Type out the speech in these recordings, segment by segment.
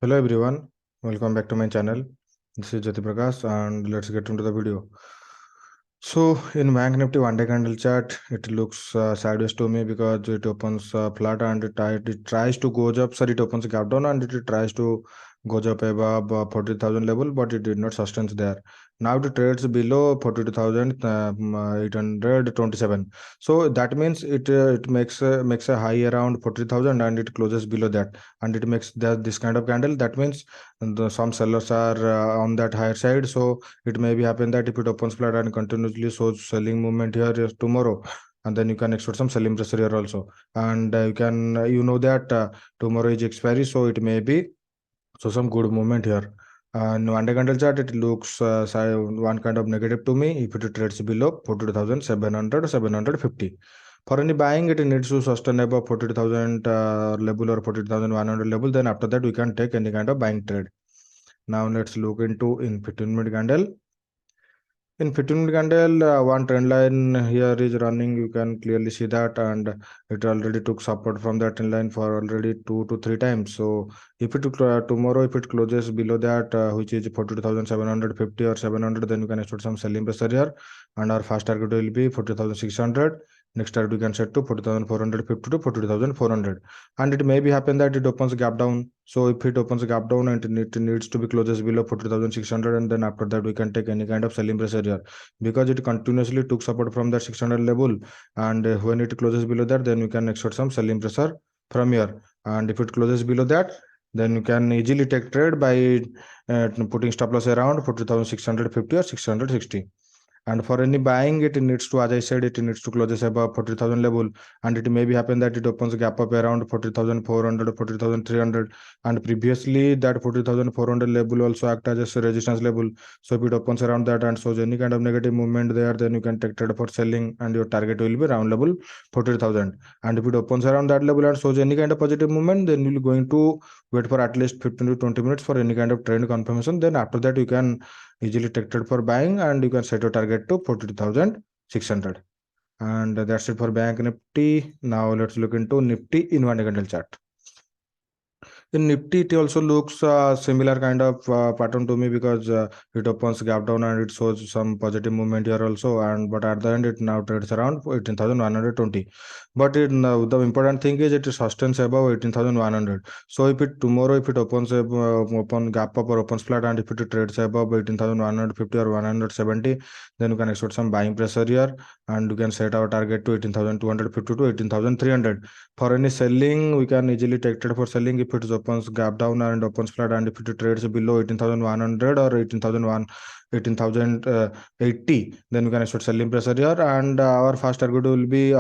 Hello everyone, welcome back to my channel. This is Jyoti Prakash and let's get into the video. So in Bank Nifty one day candle chart, it looks sideways to me because it opens flat and it tries to go up. Sorry, it opens a gap down and it tries to go up above 40,000 level, but it did not sustain there. Now it trades below 42,827. So that means it makes a high around 40,000 and it closes below that, and it makes this kind of candle. That means some sellers are on that higher side. So it may be happen that if it opens flat and continuously shows selling movement here tomorrow, and then you can expect some selling pressure here also. And you can that tomorrow is expiry, so it may be some good movement here. And one day candle chart, it looks one kind of negative to me if it trades below 42,700 or 750. For any buying, it needs to sustain above 42,000 level or 42,100 level. Then after that, we can take any kind of buying trade. Now let's look into in 15-minute candle. In 15-minute candle, one trend line here is running. You can clearly see that, and it already took support from that trend line for already 2 to 3 times. So if it tomorrow, if it closes below that, which is 42,750 or 700, then you can expect some selling pressure here, and our first target will be 40,600. Next target we can set to 40,450 to 40,400, and it may be happen that it opens a gap down. So if it opens a gap down and it needs to be closes below 40,600, and then after that we can take any kind of selling pressure here, because it continuously took support from that 600 level, and when it closes below that, then you can expect some selling pressure from here. And if it closes below that, then you can easily take trade by putting stop loss around 40,650 or 660. And for any buying, it needs to, as I said, it needs to close above 40,000 level, and it may be happen that it opens a gap up around 40,400 or 40,300. And previously that 40,400 level also act as a resistance level. So if it opens around that and shows any kind of negative movement there, then you can take trade for selling, and your target will be round level 40,000. And if it opens around that level and shows any kind of positive movement, then you're going to wait for at least 15 to 20 minutes for any kind of trend confirmation. Then after that, you can easily take trade for buying, and you can set your target to 42,600. And that's it for Bank Nifty. Now let's look into Nifty in one candle chart. In Nifty, it also looks similar kind of pattern to me, because it opens gap down and it shows some positive movement here also. And but at the end, it now trades around 18,120. But the important thing is it sustains above 18,100. So if it tomorrow, if it opens open gap up or opens flat, and if it trades above 18,150 or 170, then you can expect some buying pressure here, and you can set our target to 18,250 to 18,300. For any selling, we can easily take trade for selling if it opens gap down and opens flat, and if it trades below 18,100 or 18,080, then we can expect selling pressure here. And our first target will be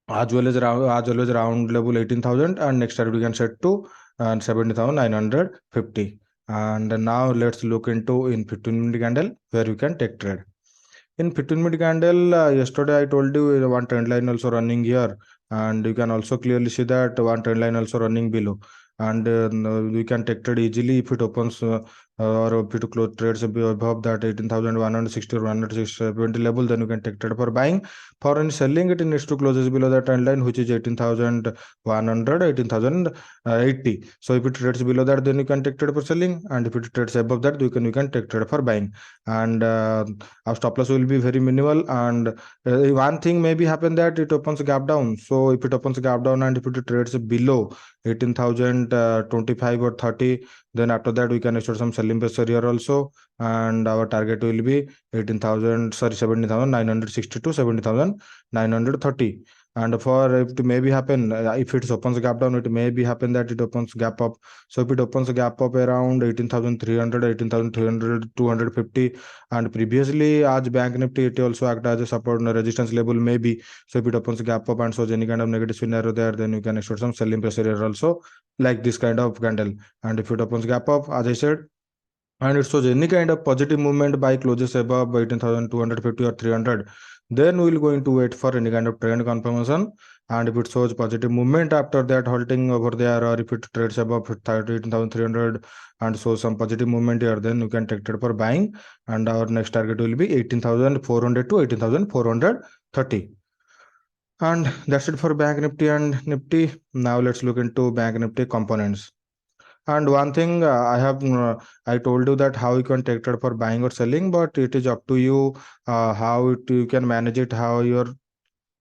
as well as round level 18,000, and next target we can set to 70,950. And now let's look into in 15-minute candle where you can take trade. In 15-minute candle, yesterday I told you one trend line also running here, and you can also clearly see that one trend line also running below. And we can take trade easily if it opens or if it close trades above that 18,160 or 170 level, then you can take trade for buying. For any selling, it needs to closes below that trend line, which is 18,100, 18,080. So if it trades below that, then you can take trade for selling, and if it trades above that, you can take trade for buying. And our stop loss will be very minimal. And one thing maybe happen that it opens a gap down. So if it opens a gap down and if it trades below 18,025 or 30, then after that we can expect some selling pressure here also, and our target will be 70,960 to 70,930. And for if it may be happen, if it opens a gap down, it may be happen that it opens gap up. So if it opens a gap up around 18,300, 18,300, 250, and previously as Bank Nifty, it also act as a support and resistance level maybe. So if it opens a gap up and shows any kind of negative scenario there, then you can expect some selling pressure here also, like this kind of candle. And if it opens gap up, as I said, and it shows any kind of positive movement by closes above 18,250 or 300, then we will going to wait for any kind of trend confirmation. And if it shows positive movement after that halting over there, or if it trades above 18,300 and shows some positive movement here, then you can take trade for buying, and our next target will be 18,400 to 18,430. And that's it for Bank Nifty and Nifty. Now let's look into Bank Nifty components. And one thing I told you that how you can take trade for buying or selling, but it is up to you how you can manage it, how your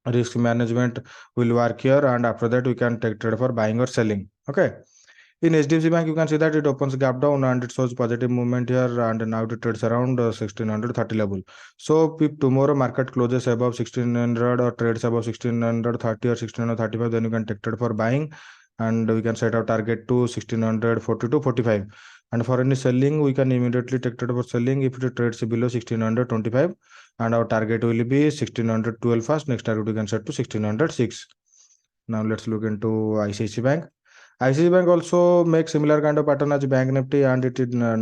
risk management will work here, and after that we can take trade for buying or selling. Okay. In HDFC Bank, you can see that it opens gap down and it shows positive movement here, and now it trades around 1630 level. So if tomorrow market closes above 1600 or trades above 1630 or 1635, then you can take trade for buying, and we can set our target to 1640 to 45. And for any selling, we can immediately take trade for selling if it trades below 1625, and our target will be 1612 first. Next target we can set to 1606. Now let's look into ICICI Bank. ICICI Bank also makes similar kind of pattern as Bank Nifty, and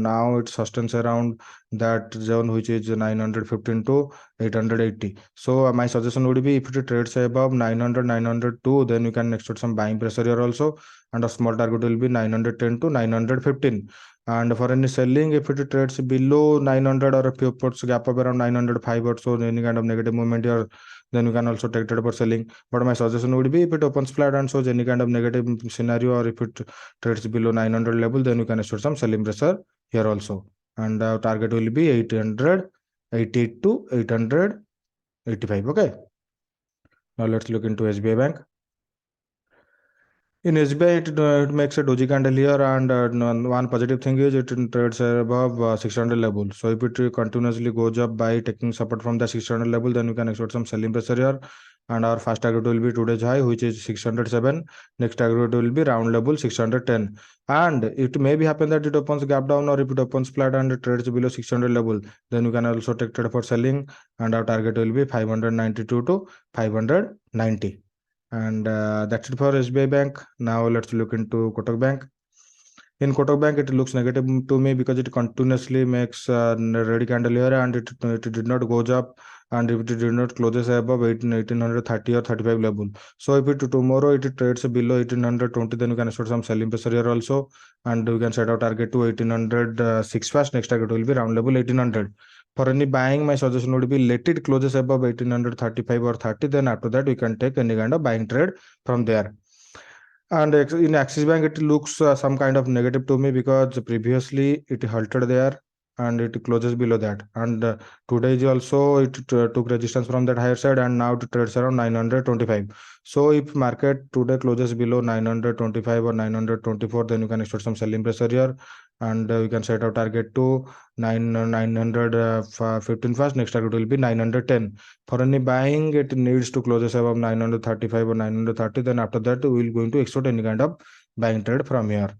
now it sustains around that zone which is 915 to 880. So my suggestion would be if it trades above 900 902, then you can expect some buying pressure here also, and a small target will be 910 to 915. And for any selling, if it trades below 900 or if it puts gap up around 905 or so, any kind of negative movement here, then you can also take trade for selling. But my suggestion would be if it opens flat and shows any kind of negative scenario, or if it trades below 900 level, then you can expect some selling pressure here also. And target will be 888 to 885. Okay. Now let's look into SBI Bank. In SBI, it makes a doji candle here, and one positive thing is it trades above 600 level. So if it continuously goes up by taking support from the 600 level, then you can expect some selling pressure here. And our first target will be today's high, which is 607. Next target will be round level 610. And it may be happen that it opens gap down, or if it opens flat and it trades below 600 level, then you can also take trade for selling. And our target will be 592 to 590. And that's it for SBI Bank. Now let's look into Kotak Bank. In Kotak Bank, it looks negative to me because it continuously makes red candle here, and it did not goes up, and if it did not closes above 1830 or 35 level. So if it tomorrow it trades below 1820, then you can expect some selling pressure here also, and we can set our target to 1806 fast. Next target will be round level 1800. For any buying, my suggestion would be let it closes above 1835 or 30. Then after that, we can take any kind of buying trade from there. And in Axis Bank, it looks some kind of negative to me because previously it halted there and it closes below that. And today is also it took resistance from that higher side, and now it trades around 925. So if market today closes below 925 or 924, then you can expect some selling pressure here, and we can set our target to 915 first. Next target will be 910. For any buying, it needs to close above 935 or 930. Then after that, we will going to execute any kind of buying trade from here.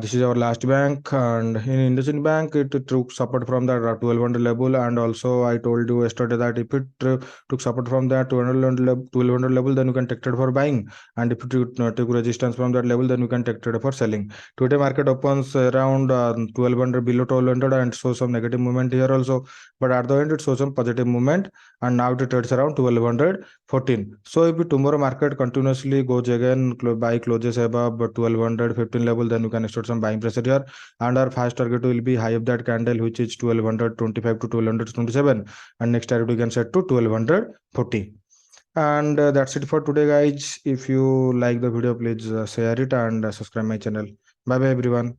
This is our last bank, and in IndusInd Bank, it took support from the 1200 level, and also I told you yesterday that if it took support from that 1200 level, then you can take trade for buying, and if it took resistance from that level, then you can take trade for selling. Today market opens around 1200, below 1200, and shows some negative movement here also, but at the end it shows some positive movement, and now it trades around 1214. So if tomorrow market continuously goes again buy closes above 1215 level, then you can expect some buying pressure here, and our first target will be high of that candle, which is 1225 to 1227, and next target we can set to 1240. And that's it for today, guys. If you like the video, please share it and subscribe my channel. Bye bye everyone.